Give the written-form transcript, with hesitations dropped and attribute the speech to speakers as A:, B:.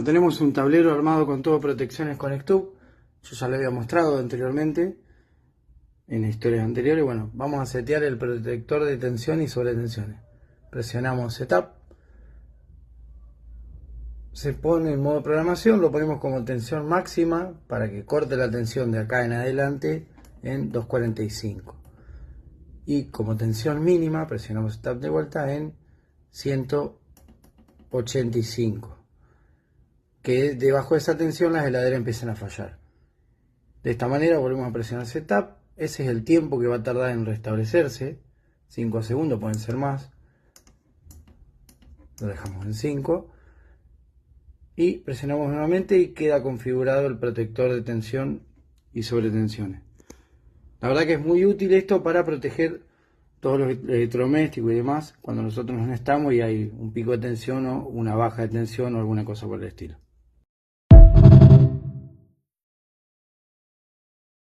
A: Tenemos un tablero armado con todo protecciones con Stub. Yo ya lo había mostrado anteriormente en historias anteriores. Bueno, vamos a setear el protector de tensión y sobretensiones. Presionamos Setup. Se pone en modo programación, lo ponemos como tensión máxima para que corte la tensión de acá en adelante en 245. Y como tensión mínima, presionamos Setup de vuelta en 185. Que debajo de esa tensión las heladeras empiezan a fallar. De esta manera volvemos a presionar Setup. Ese es el tiempo que va a tardar en restablecerse. 5 segundos, pueden ser más. Lo dejamos en 5. Y presionamos nuevamente y queda configurado el protector de tensión y sobretensiones. La verdad que es muy útil esto para proteger todos los electrodomésticos y demás cuando nosotros no estamos y hay un pico de tensión o una baja de tensión o alguna cosa por el estilo.